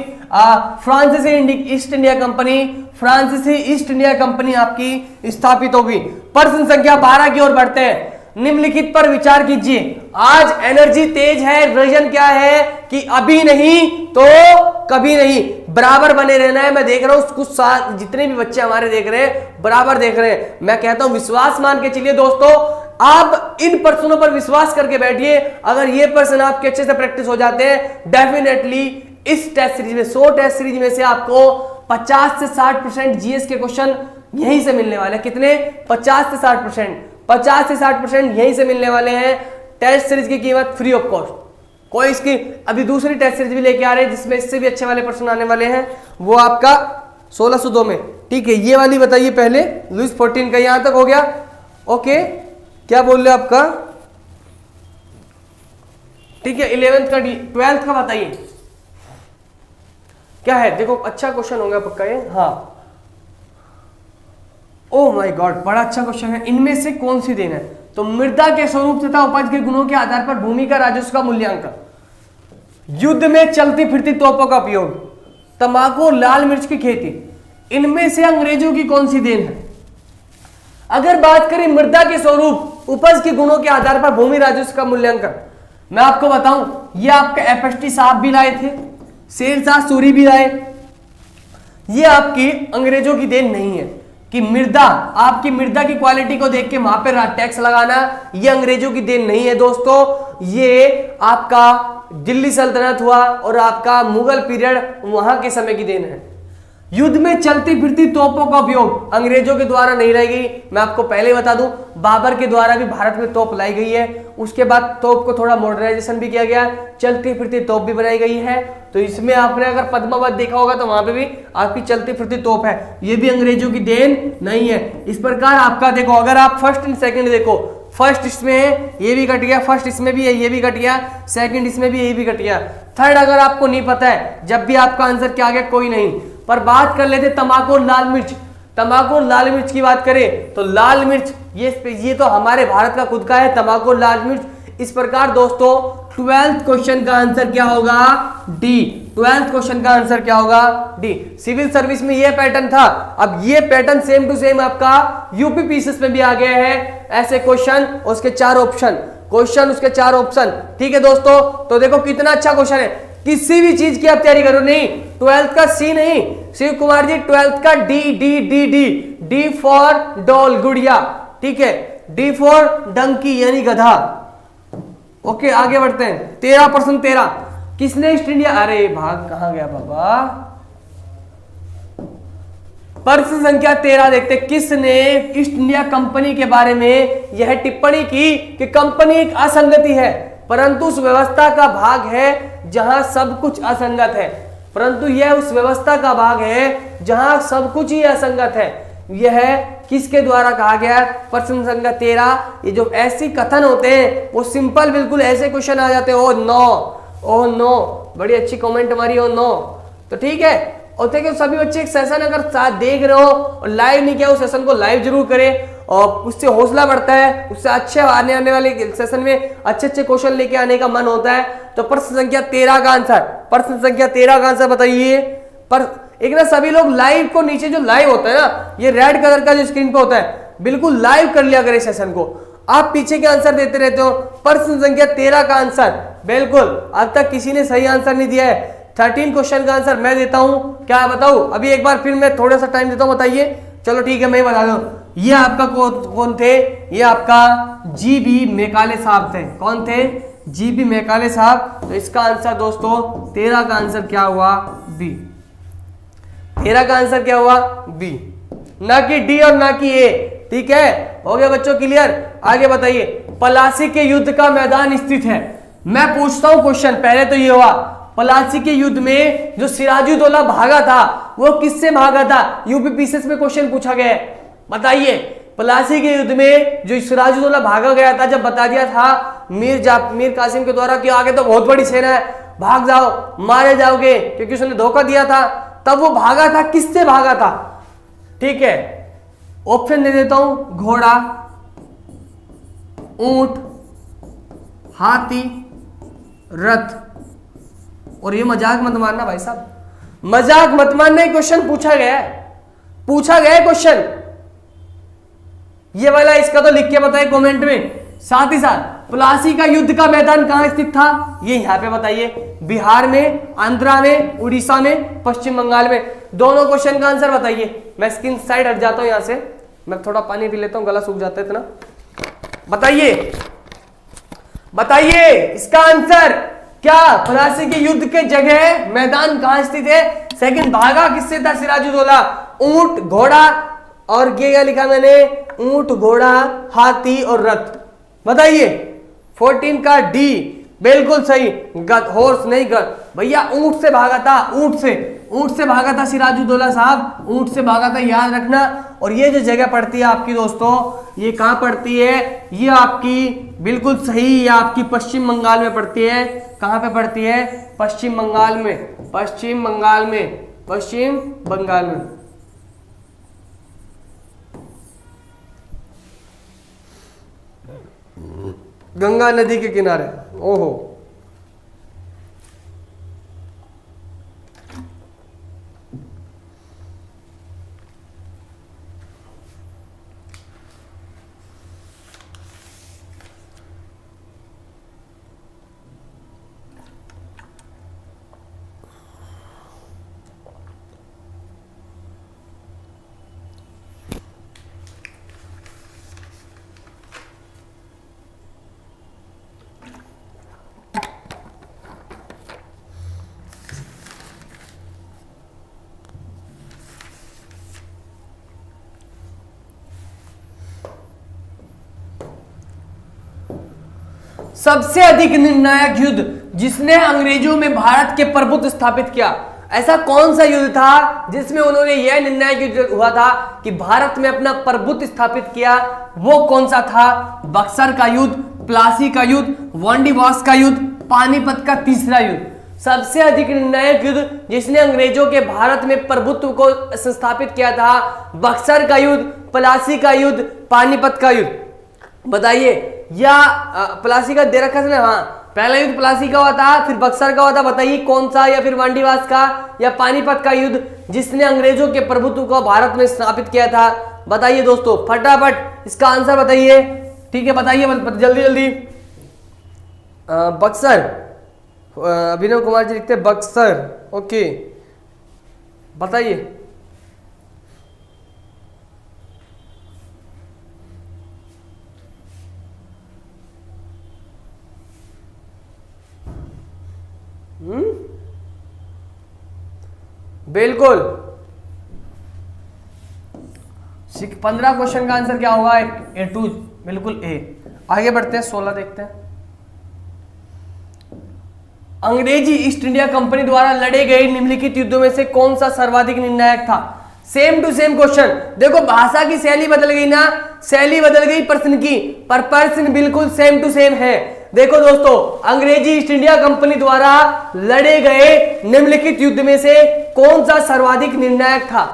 फ्रांसीसी ईस्ट इंडिया कंपनी, फ्रांसीसी ईस्ट इंडिया कंपनी आपकी स्थापित होगी। प्रश्न संख्या 12 की ओर बढ़ते हैं, निम्नलिखित पर विचार कीजिए। आज एनर्जी तेज है, रीजन क्या है कि अभी नहीं तो कभी नहीं, बराबर बने रहना है। मैं देख रहा हूं कुछ जितने भी बच्चे हमारे देख रहे हैं बराबर देख रहे हैं, मैं कहता हूं विश्वास मान के चलिए दोस्तों। आप इन प्रश्नों पर विश्वास करके बैठिए, अगर ये प्रश्न आपके अच्छे से प्रैक्टिस हो जाते हैं, डेफिनेटली इस टेस्ट सीरीज में 100 टेस्ट सीरीज में से आपको 50 से 60% जीएस के क्वेश्चन यहीं से मिलने वाले हैं। कितने, 50 से 60% यहीं से मिलने वाले हैं। टेस्ट सीरीज की कीमत फ्री ऑफ कॉस्ट, कोई इसकी अभी दूसरी टेस्ट सीरीज भी लेके आ रहे हैं जिसमें इससे भी अच्छे वाले प्रश्न आने वाले हैं, वो आपका 1602 में। ठीक है, ये वाली बताइए पहले, लुई 14 का यहां तक हो गया। ओके, क्या बोल रहे आपका, ठीक है। 11th का 12th का बताइए क्या है। देखो अच्छा क्वेश्चन होगा पक्का ये, हाँ। ओह माय गॉड, बड़ा अच्छा क्वेश्चन है। इनमें से कौन सी देन है, तो मृदा के स्वरूप तथा उपज के गुणों के आधार पर भूमि का राजस्व का मूल्यांकन, युद्ध में चलती फिरती तोपों का उपयोग, तंबाकू और लाल मिर्च की खेती, इनमें से अंग्रेजों की कौन सी देन है। अगर बात करें मृदा के स्वरूप उपज के गुणों के आधार पर भूमि राजस्व का मूल्यांकन, मैं आपको बताऊं, ये आपके एफएसटी साहब भी लाए थे, शेरशाह सूरी भी लाए। ये आपकी अंग्रेजों की देन नहीं है कि मृदा, आपकी मृदा की क्वालिटी को देख के वहां पर टैक्स लगाना, ये अंग्रेजों की देन नहीं है दोस्तों। ये आपका दिल्ली सल्तनत हुआ और आपका मुगल पीरियड वहां के समय की देन है। युद्ध में चलती फिरती तोपों का उपयोग अंग्रेजों के द्वारा नहीं लाई गई। मैं आपको पहले बता दूं, बाबर के द्वारा भी भारत में तोप लाई गई है, उसके बाद तोप को थोड़ा मॉडर्नाइजेशन भी किया गया, चलती फिरती तोप भी बनाई गई है। तो इसमें आपने अगर पद्मावत देखा होगा तो वहां पे भी आपकी चलती फिरती तोप है, ये भी अंग्रेजों की देन नहीं है। इस प्रकार आपका देखो, अगर आप फर्स्ट एंड सेकंड देखो, फर्स्ट इसमें है, ये भी कट गया, फर्स्ट इसमें भी है, ये भी कट गया, सेकंड इसमें भी, ये भी कट गया। थर्ड अगर आपको नहीं पता है, जब भी आपका आंसर क्या आ गया कोई नहीं। पर बात कर लेते तंबाकू और लाल मिर्च, तंबाकू और लाल मिर्च की बात करें तो लाल मिर्च ये तो हमारे भारत का खुद का है, तंबाकू और लाल मिर्च। इस प्रकार दोस्तों 12th क्वेश्चन का आंसर क्या होगा, डी। 12th क्वेश्चन का आंसर क्या होगा? डी। सिविल सर्विस में ये पैटर्न था, अब ये पैटर्न सेम टू सेम आपका यूपी पीसीएस में भी आ गया है। ऐसे क्वेश्चन, उसके 4 ऑप्शन, क्वेश्चन उसके 4 ऑप्शन। ठीक है दोस्तों, तो देखो कितना अच्छा क्वेश्चन है। किसी भी चीज की आप तैयारी करो, नहीं 12th का सी नहीं, शिव कुमार जी 12th का D D D D D for doll, गुड़िया। ठीक है, डी फॉर डंकी यानी गधा। ओके आगे बढ़ते हैं। 13% 13 किसने ईस्ट इंडिया, अरे भाग कहां गया बाबा, प्रश्न संख्या 13 देखते, किसने ईस्ट इंडिया कंपनी के बारे में यह टिप्पणी की कि कंपनी एक असंगति है परंतु उस व्यवस्था का भाग है जहां सब कुछ असंगत है, परंतु यह उस व्यवस्था का भाग है जहां सब कुछ ही असंगत है। यह किसके द्वारा कहा गया? प्रश्न संख्या 13। ये जो ऐसी कथन होते हैं वो सिंपल बिल्कुल ऐसे क्वेश्चन आ जाते हैं। ओह नो, बड़ी अच्छी कमेंट हमारी, ओह नो। तो ठीक है, और देखिए सभी बच्चे एक सेशन अगर साथ देख रहे हो और लाइव नहीं किया, उस सेशन को लाइव जरूर करें और उससे हौसला बढ़ता है, उससे अच्छे आने वाले सेशन में अच्छे क्वेश्चन लेके आने का मन होता है। तो प्रश्न संख्या 13 का आंसर, प्रश्न संख्या 13 का आंसर बताइए। पर एक ना सभी लोग लाइव को, नीचे जो लाइव होता है ना, ये रेड कलर का जो स्क्रीन पे होता है, बिल्कुल लाइव कर लिया करें सेशन को। आप पीछे के आंसर देते रहते हो। प्रश्न संख्या 13 का आंसर बिल्कुल अब तक किसी ने सही आंसर नहीं दिया है। 13 क्वेश्चन का आंसर मैं देता हूं, क्या बताऊं? अभी एक बार फिर मैं थोड़ा सा टाइम देता हूं, बताइए। चलो ठीक है, मैं ही बता दूं। ये आपका कौन थे? ये आपका जीबी मेकाले साहब थे। कौन थे? जीबी मेकाले साहब। तो इसका आंसर दोस्तों 13 का आंसर क्या हुआ? बी। 13 का आंसर क्या हुआ? बी, ना कि डी और ना कि ए। ठीक है, हो गया बच्चों क्लियर? आगे बताइए। पलासी के युद्ध का मैदान स्थित है। मैं पूछता हूं क्वेश्चन, पहले तो ये हुआ, पलासी के युद्ध में जो सिराजुद्दौला भागा था वो किससे भागा था? यूपी पीसीएस में क्वेश्चन पूछा गया है, बताइए। पलासी के युद्ध में जो सिराजुद्दौला भागा गया था, जब बता दिया था मीर कासिम के द्वारा कि आगे तो बहुत बड़ी सेना है, भाग जाओ, मारे जाओगे, क्योंकि उसने धोखा दिया था, तब वो भागा था, किससे भागा था? ठीक है, ऑप्शन दे देता हूं, घोड़ा, ऊंट, हाथी, रथ। और ये मजाक मत मानना भाई साहब, मजाक मत मानना, क्वेश्चन पूछा गया है क्वेश्चन ये वाला। इसका तो लिख के बताइए कमेंट में। साथ ही साथ प्लासी का युद्ध का मैदान कहां स्थित था, ये यहां पे बताइए। बिहार में, आंध्रा में, उड़ीसा में, पश्चिम बंगाल में। दोनों क्वेश्चन का आंसर बताइए। मैं स्क्रीन साइड हट जाता हूं यहां से, मैं थोड़ा पानी पी लेता हूं, गला सूख जाता है इतना। बताइए इसका आंसर क्या? प्लासी के युद्ध के जगह मैदान कहां स्थित है? सेकंड, भागा किससे था सिराजुद्दौला? ऊंट, घोड़ा, और ये क्या लिखा मैंने? ऊंट, घोड़ा, हाथी और रथ। बताइए। 14 का डी बिल्कुल सही, हॉर्स नहीं गध। भैया ऊंट से भागा था, ऊंट से भागा था सिराजुद्दौला साहब, ऊंट से भागा था, याद रखना। और ये जो जगह पड़ती है आपकी दोस्तों, ये कहां पड़ती है? ये आपकी बिल्कुल सही, ये आपकी पश्चिम बंगाल में पड़ती है। कहां पे पड़ती है? पश्चिम बंगाल में, पश्चिम बंगाल में। गंगा नदी के किनारे। ओहो, सबसे अधिक निर्णायक युद्ध जिसने अंग्रेजों में भारत के प्रभुत्व स्थापित किया, ऐसा कौन सा युद्ध था जिसमें उन्होंने यह निर्णायक युद्ध हुआ था कि भारत में अपना प्रभुत्व स्थापित किया? वो कौन सा था? बक्सर का युद्ध, प्लासी का युद्ध, वांडीवास का युद्ध, पानीपत का तीसरा युद्ध। सबसे अधिक निर्णायक युद्ध जिसने अंग्रेजों के भारत में प्रभुत्व को स्थापित किया था, बक्सर का युद्ध, प्लासी का युद्ध, पानीपत का युद्ध। बताइए। या प्लासी का दे रखा था ना? हाँ, पहला युद्ध प्लासी का हुआ था, फिर बक्सर का हुआ था, बताइए कौन सा, या फिर मांडीवास का या पानीपत का युद्ध जिसने अंग्रेजों के प्रभुत्व को भारत में स्थापित किया था? बताइए दोस्तों फटाफट इसका आंसर बताइए। ठीक है बताइए जल्दी जल्दी। बक्सर, अभिनव कुमार जी लिखते हैं बक्सर। ओके बताइए। बिल्कुल 15 क्वेश्चन का आंसर क्या होगा? ए टू, बिल्कुल ए। आगे बढ़ते हैं 16 देखते हैं। अंग्रेजी ईस्ट इंडिया कंपनी द्वारा लड़े गए निम्नलिखित युद्धों में से कौन सा सर्वाधिक निर्णायक था? Same to same question. देखो भाषा की शैली बदल गई ना, शैली बदल गई प्रश्न की, पर प्रश्न बिल्कुल सेम टू सेम है। देखो दोस्तों, अंग्रेजी ईस्ट इंडिया कंपनी द्वारा लड़े गए निम्नलिखित युद्ध में से कौन सा सर्वाधिक निर्णायक था?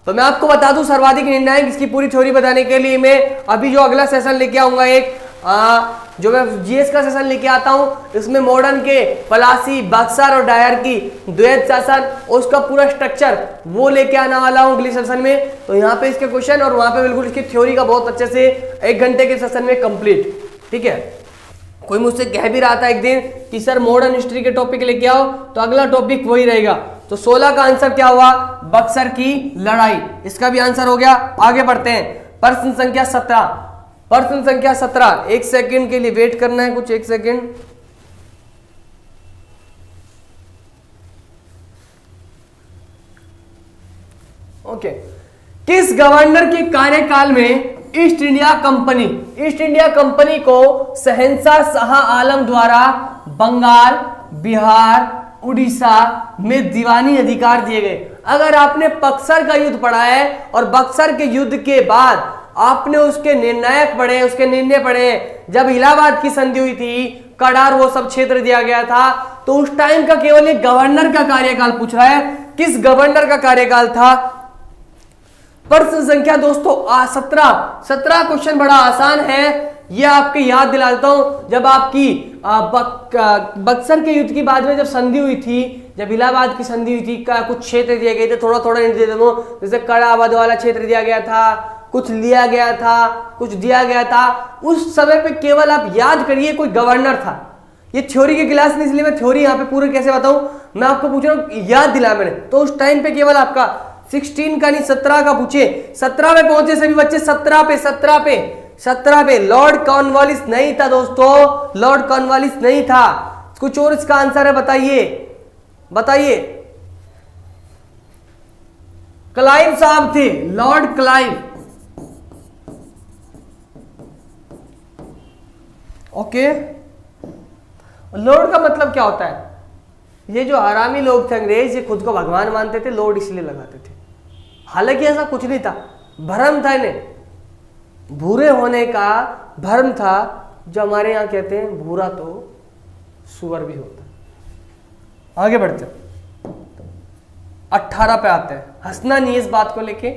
तो मैं आपको बता दूं सर्वाधिक निर्णायक, इसकी पूरी थ्योरी बताने के लिए मैं अभी जो अगला सेशन लेके आऊंगा, एक जो मैं जीएस का सेशन लेके आता हूं, इसमें मॉडर्न के पलासी, बक्सर और डायर की द्वैत शासन, उसका पूरा स्ट्रक्चर वो लेके आने वाला हूं अगले सेशन में। तो यहाँ पे इसके क्वेश्चन और वहां पे बिल्कुल इसकी थ्योरी का बहुत अच्छे से 1 घंटे के सेशन में कंप्लीट। ठीक है, कोई मुझसे कह भी रहा था एक दिन कि सर मॉडर्न हिस्ट्री के टॉपिक लेके आओ, तो अगला टॉपिक वही रहेगा। तो 16 का आंसर क्या हुआ? बक्सर की लड़ाई। इसका भी आंसर हो गया। आगे बढ़ते हैं। प्रश्न संख्या 17, प्रश्न संख्या 17। 1 सेकंड के लिए वेट करना है, कुछ 1 सेकंड। ओके, किस गवर्नर के कार्यकाल में ईस्ट इंडिया कंपनी को शहंशाह शाह आलम द्वारा बंगाल, बिहार, उड़ीसा में दीवानी अधिकार दिए गए? अगर आपने बक्सर का युद्ध पढ़ा है और बक्सर के युद्ध के बाद आपने उसके निर्णायक पढ़े, उसके निर्णय पढ़े, जब इलाहाबाद की संधि हुई थी, कड़ार वो सब क्षेत्र दिया गया था, तो उस टाइम का केवल एक गवर्नर का कार्यकाल पूछ रहा है। किस गवर्नर का कार्यकाल था? प्रश्न संख्या दोस्तों 17 क्वेश्चन बड़ा आसान है, यह आपके याद दिलाता हूं। जब आपकी बक्सर के युद्ध की बाद में जब संधि हुई थी, जब इलाहाबाद की संधि हुई थी, कुछ क्षेत्र दिए गए थे, थोड़ा थोड़ा दे देता हूं, जैसे कड़ाबाद वाला क्षेत्र दिया गया था, कुछ लिया गया था, कुछ दिया गया था। उस समय पे केवल आप याद करिए कोई गवर्नर था। ये थ्योरी की क्लास नहीं, इसलिए मैं थ्योरी यहाँ पे पूरे कैसे बताऊं, मैं आपको पूछ रहा हूं, याद दिलाया मैंने। तो उस टाइम पे केवल आपका 16 का नहीं 17 का पूछे, 17 पे पहुंचे सभी बच्चे, 17 पे लॉर्ड कॉर्नवालिस नहीं था दोस्तों, लॉर्ड कॉर्नवालिस नहीं था। कुछ और इसका आंसर है, बताइए। क्लाइव साहब थे, लॉर्ड क्लाइव। ओके, लॉर्ड का मतलब क्या होता है? ये जो हरामी लोग थे अंग्रेज, ये खुद को भगवान मानते थे, लॉर्ड इसलिए लगाते थे। हालांकि ऐसा कुछ नहीं था, भ्रम था इन्हें, भूरे होने का भ्रम था। जो हमारे यहाँ कहते हैं भूरा तो सुअर भी होता। आगे बढ़ते 18 पे आते हैं। हंसना नहीं इस बात को लेके।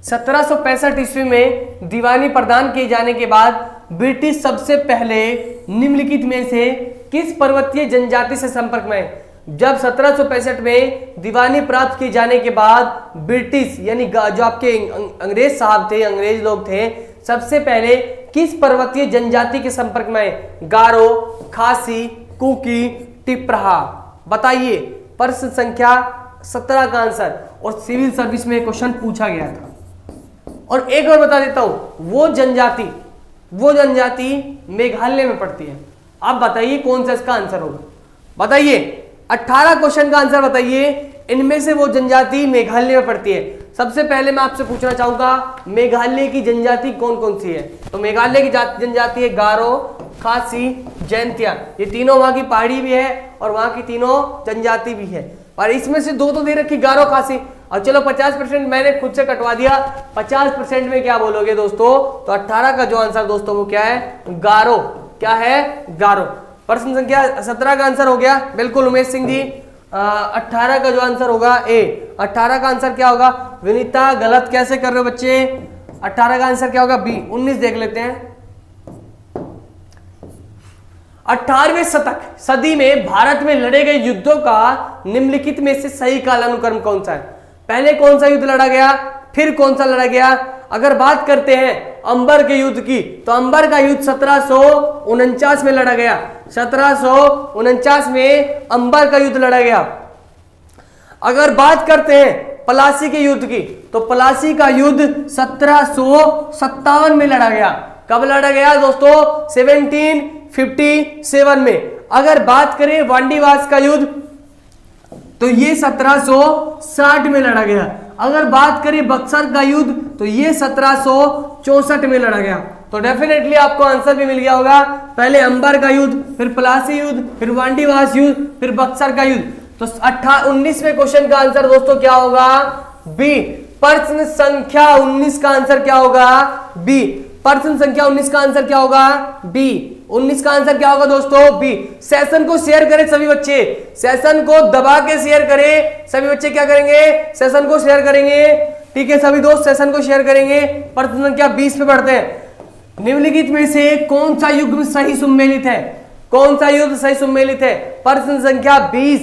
1765 ईस्वी में दीवानी प्रदान किए जाने के बाद ब्रिटिश सबसे पहले निम्नलिखित में से किस पर्वतीय जनजाति से संपर्क में? जब 1765 में दीवानी प्राप्त किए जाने के बाद ब्रिटिश यानी जो आपके अंग्रेज साहब थे, अंग्रेज लोग थे, सबसे पहले किस पर्वतीय जनजाति के संपर्क में? गारो, खासी, कुकी, टिपराहा। बताइए प्रश्न संख्या 17 का आंसर। और सिविल सर्विस में क्वेश्चन पूछा गया था। और एक और बता देता हूं, वो जनजाति मेघालय में पड़ती है। आप बताइए कौन सा इसका आंसर होगा? बताइए 18 क्वेश्चन का आंसर बताइए। इनमें से वो जनजाति मेघालय में पड़ती है। सबसे पहले मैं आपसे पूछना चाहूंगा, मेघालय की जनजाति कौन कौन सी है? तो मेघालय की जनजाति है गारो, खासी, जैंतिया। ये तीनों वहां की पहाड़ी भी है और वहां की तीनों जनजाति भी है। और इसमें से 2 तो दे रखी, गारो, खासी। और चलो 50% मैंने खुद से कटवा दिया। 50% में क्या बोलोगे दोस्तों? तो 18 का जो आंसर दोस्तों वो क्या है? गारो। क्या है? गारो। प्रश्न संख्या 17 का आंसर हो गया, बिल्कुल उमेश सिंह जी। 18 का जो आंसर होगा ए। 18 का आंसर क्या होगा? विनीता गलत कैसे कर रहे हो बच्चे? 18 का आंसर क्या होगा? बी। 19 देख लेते हैं। 18वें शतक सदी में भारत में लड़े गए युद्धों का निम्नलिखित में से सही कालानुक्रम कौन सा है? पहले कौन सा युद्ध लड़ा गया, फिर कौन सा लड़ा गया? अगर बात करते हैं अंबर के युद्ध की, तो अंबर का युद्ध 1749 में लड़ा गया। 1749 में अंबर का युद्ध लड़ा गया। अगर बात करते हैं प्लासी के युद्ध की, तो प्लासी का युद्ध 1757 में लड़ा गया। कब लड़ा गया दोस्तों? 1757 में। अगर बात करें वांडीवास का युद्ध, तो ये 1760 में लड़ा गया। अगर बात करें बक्सर का युद्ध, तो ये 1764 में लड़ा गया। तो डेफिनेटली आपको आंसर भी मिल गया होगा। पहले अंबर का युद्ध, फिर प्लासी युद्ध, फिर वांडीवास युद्ध, फिर बक्सर का युद्ध। तो 19वें क्वेश्चन का आंसर दोस्तों क्या होगा? बी। प्रश्न संख्या 19 का आंसर क्या होगा? बी। प्रश्न संख्या 19 का आंसर क्या होगा? बी। 19 का आंसर क्या होगा दोस्तों? बी। सेशन को शेयर करें सभी बच्चे, सेशन को दबा के शेयर करें सभी बच्चे। क्या करेंगे? सेशन को शेयर करेंगे। ठीक है सभी दोस्त, सेशन को शेयर करेंगे। प्रश्न संख्या 20 पे पढ़ते हैं। निम्नलिखित में से कौन सा युग्म सही सुमेलित है? कौन सा युग्म सही सुमेलित है? प्रश्न संख्या 20।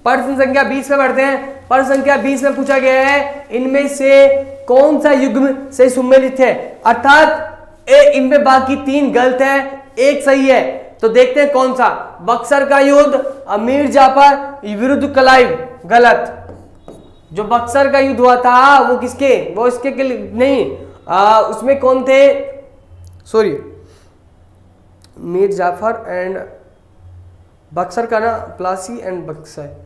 प्रश्न संख्या 20 पे पढ़ते हैं। प्रश्न संख्या 20 में पूछा गया है इनमें से कौन सा युग्म सही सुमेलित है, अर्थात इनमें बाकी 3 गलत है, 1 सही है। तो देखते हैं कौन सा। बक्सर का युद्ध मीर जाफर विरुद्ध क्लाइव, गलत। जो बक्सर का युद्ध हुआ था वो किसके, वो इसके के नहीं, उसमें कौन थे, सॉरी, मीर जाफर एंड बक्सर का ना, प्लासी एंड बक्सर,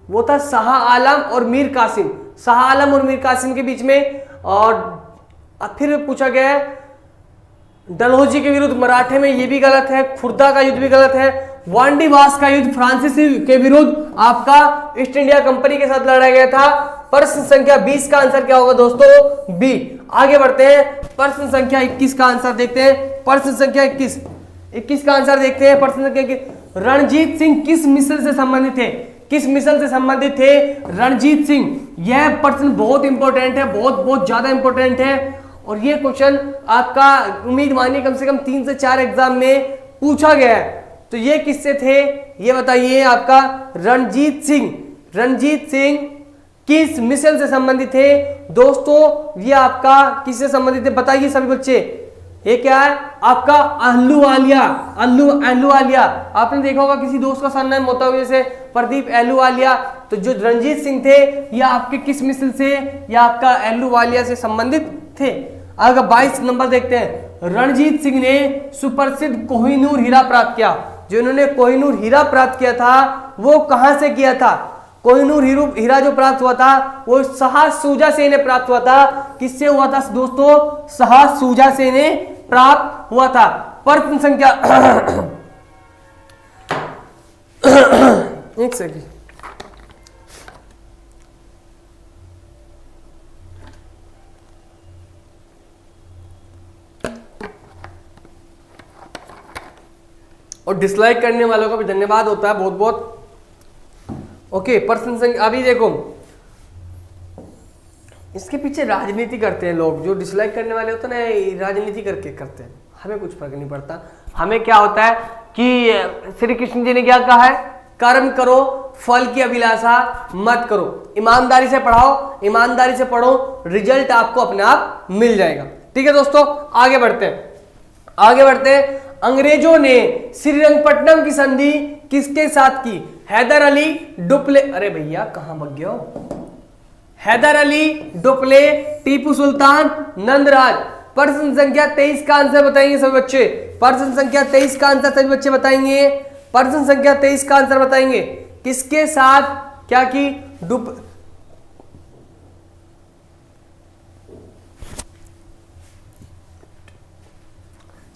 वो था शाह आलम और मीर कासिम, शाह आलम और मीर कासिम के बीच में। और फिर पूछा गया है डलहौजी के विरुद्ध मराठे में, ये भी गलत है। खुर्दा का युद्ध भी गलत है। वांडीवास का युद्ध फ्रांसीसी के विरुद्ध आपका ईस्ट इंडिया कंपनी के साथ लड़ा गया था। प्रश्न संख्या 20 का आंसर क्या होगा दोस्तों? बी। आगे बढ़ते हैं, प्रश्न संख्या 21 का आंसर देखते हैं। प्रश्न संख्या 21 का आंसर देखते हैं। प्रश्न संख्या 21, रणजीत सिंह किस मिसल से संबंधित थे? किस मिशन से संबंधित थे रणजीत सिंह? यह प्रश्न बहुत इंपॉर्टेंट है, बहुत ज्यादा इंपॉर्टेंट है। और यह क्वेश्चन आपका उम्मीद मानिए कम से कम 3 से 4 एग्जाम में पूछा गया है। तो ये किससे थे ये बताइए आपका? रणजीत सिंह। रणजीत सिंह किस मिशन से संबंधित थे दोस्तों? ये आपका किससे संबंधित है बताइए सभी बच्चे। ये क्या है आपका? अहलूवालिया। अहलूवालिया आपने देखा होगा, किसी दोस्त का सरनेम होता होगा जैसे प्रदीप अहलूवालिया। तो जो रणजीत सिंह थे ये आपके किस मिसल से? या आपका अहलूवालिया से संबंधित थे। अगर 22 नंबर देखते हैं, रणजीत सिंह ने सुप्रसिद्ध कोहिनूर हीरा प्राप्त किया। जो इन्होंने कोहिनूर हीरा प्राप्त किया था वो कहां से किया था? कोहिनूर हीरा जो प्राप्त हुआ था वो शाह शुजा से ने प्राप्त हुआ था। किससे हुआ था दोस्तों? शाह शुजा से ने प्राप्त हुआ था। प्रश्न संख्या एक सेकंड, और डिसलाइक करने वालों का भी धन्यवाद होता है बहुत बहुत। ओके, प्रश्न संख्या अभी देखो, इसके पीछे राजनीति करते हैं लोग। जो डिसलाइक करने वाले होते हैं ना, राजनीति करके करते हैं। हमें कुछ फर्क नहीं पड़ता। हमें क्या होता है कि श्री कृष्ण जी ने क्या कहा है? कर्म करो, फल की अभिलाषा मत करो। ईमानदारी से पढ़ाओ, ईमानदारी से पढ़ो, रिजल्ट आपको अपने आप मिल जाएगा। ठीक है दोस्तों, आगे बढ़ते हैं। आगे बढ़ते हैं। अंग्रेजों ने श्रीरंगपट्टनम की संधि किसके साथ की? हैदर अली डुप्ले, अरे भैया कहां भाग गए हो? हैदर अली डुप्ले, टीपू सुल्तान, नंदराज। प्रश्न संख्या 23 का आंसर बताएंगे सभी बच्चे। प्रश्न संख्या 23 का आंसर सभी बच्चे बताएंगे। प्रश्न संख्या 23 का आंसर बताएंगे। किसके साथ क्या की?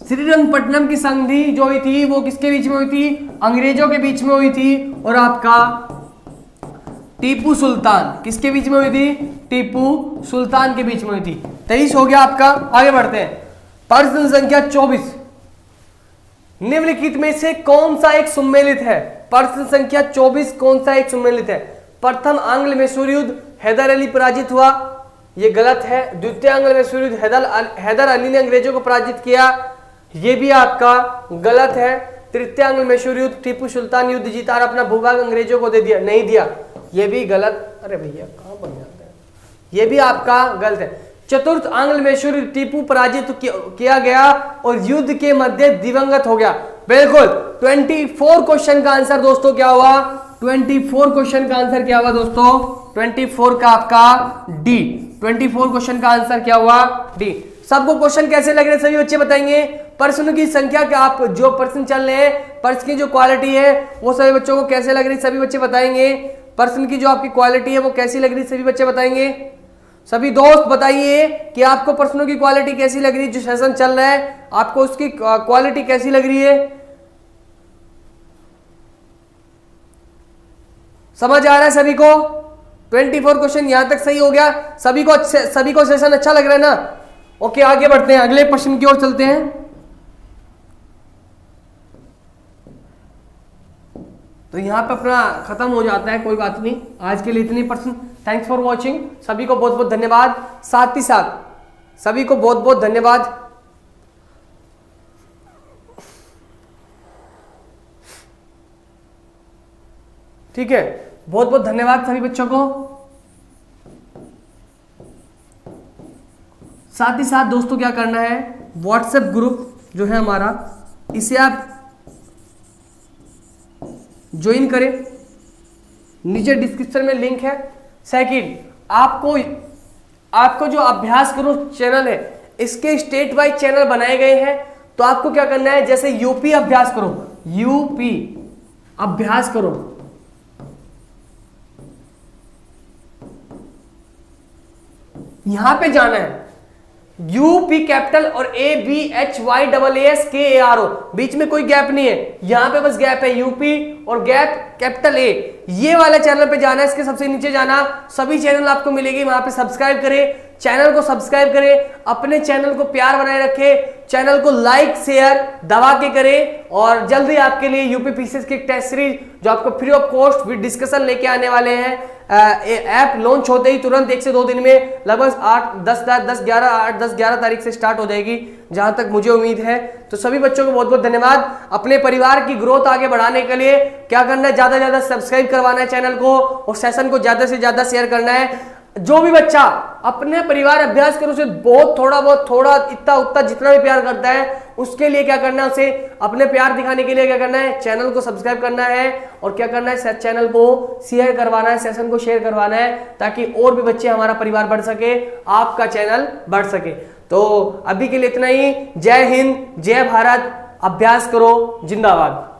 श्रीरंगपट्टनम की संधि जो हुई थी वो किसके बीच में हुई थी? अंग्रेजों के बीच में हुई थी। और आपका टीपू सुल्तान किसके बीच में हुई थी? टीपू सुल्तान के बीच में हुई थी। 23 हो गया आपका। आगे बढ़ते हैं। प्रश्न संख्या 24, निम्नलिखित में से कौन सा एक सुमेलित है? प्रश्न संख्या 24 कौन सा एक सुमेलित है? प्रथम आंग्ल मैसूर युद्ध हैदर अली पराजित हुआ, ये गलत है। द्वितीय आंग्ल मैसूर युद्ध हैदर अली ने अंग्रेजों को पराजित किया, ये भी आपका गलत है। तृतीय आंग्ल मैसूर युद्ध, टीपू सुल्तान युद्ध जीता और अपना भूभाग अंग्रेजों को दे दिया, नहीं दिया, ये भी गलत। अरे भैया कहाँ बन जाता है, ये भी आपका गलत है। चतुर्थ आंग्ल मैसूर युद्ध, टीपू पराजित किया गया और युद्ध के मध्य दिवंगत हो गया, बिल्कुल। 24 क्वेश्चन का आंसर दोस्तों क्या हुआ, 24 क्वेश्चन का आंसर क्या हुआ दोस्तों, 24 का आपका डी, 24 क्वेश्चन का आंसर क्या हुआ, डी। सबको क्वेश्चन कैसे लग रहे हैं सभी बच्चे बताएंगे। प्रश्न की संख्या क्या, आप जो प्रश्न चल रहे हैं प्रश्न की जो क्वालिटी है वो सभी बच्चों को कैसे लग रही है सभी बच्चे बताएंगे। प्रश्न की जो आपकी क्वालिटी है वो कैसी लग रही है सभी बच्चे बताएंगे। सभी दोस्त बताइए कि आपको प्रश्नों की क्वालिटी कैसी लग रही है, जो सेशन चल रहा है आपको उसकी क्वालिटी कैसी लग रही है, समझ आ रहा है सभी को। 24 क्वेश्चन यहां तक सही हो गया, सभी को सेशन अच्छा लग रहा है ना। ओके आगे बढ़ते हैं, अगले प्रश्न की ओर चलते हैं। तो यहां पे अपना खत्म हो जाता है, कोई बात नहीं, आज के लिए इतनी प्रश्न। थैंक्स फॉर वॉचिंग, सभी को बहुत बहुत धन्यवाद। साथ ही साथ सभी को बहुत बहुत धन्यवाद। ठीक है, बहुत बहुत धन्यवाद सभी बच्चों को। साथ ही साथ दोस्तों क्या करना है, व्हाट्सएप ग्रुप जो है हमारा, इसे आप ज्वाइन करें, नीचे डिस्क्रिप्शन में लिंक है। सेकंड, आपको जो अभ्यास करो चैनल है इसके स्टेट वाइज चैनल बनाए गए हैं, तो आपको क्या करना है, जैसे यूपी अभ्यास करो, यूपी अभ्यास करो, यहां पे जाना है, यूपी कैपिटल और ABHYAASKARO, बीच में कोई गैप नहीं है, यहां पे बस गैप है यूपी और गैप कैपिटल ए, ये वाला चैनल पे जाना है, इसके सबसे नीचे जाना, सभी चैनल आपको मिलेगी, वहां पे सब्सक्राइब करें, चैनल को सब्सक्राइब करें, अपने चैनल को प्यार बनाए रखें, चैनल को लाइक शेयर दबा के करें। और जल्दी आपके लिए यूपी पीसीएस की टेस्ट सीरीज जो आपको free of cost with discussion लेके आने वाले हैं, ऐप लॉन्च होते ही तुरंत 1 से 2 दिन में लगभग 8-10-11 तारीख से स्टार्ट हो जाएगी, जहां तक मुझे उम्मीद है। तो सभी बच्चों को बहुत बहुत धन्यवाद। अपने परिवार की ग्रोथ आगे बढ़ाने के लिए क्या करना है, ज्यादा से ज्यादा सब्सक्राइब करवाना है चैनल को और सेशन को ज्यादा से ज्यादा शेयर करना है। जो भी बच्चा अपने परिवार अभ्यास करो से थोड़ा इतना उतना जितना भी प्यार करता है, उसके लिए क्या करना है, उसे अपने प्यार दिखाने के लिए क्या करना है, चैनल को सब्सक्राइब करना है और क्या करना है, चैनल को शेयर करवाना है, सेशन को शेयर करवाना है, ताकि और भी बच्चे हमारा परिवार बढ़ सके, आपका चैनल बढ़ सके। तो अभी के लिए इतना ही। जय हिंद, जय भारत, अभ्यास करो, जिंदाबाद।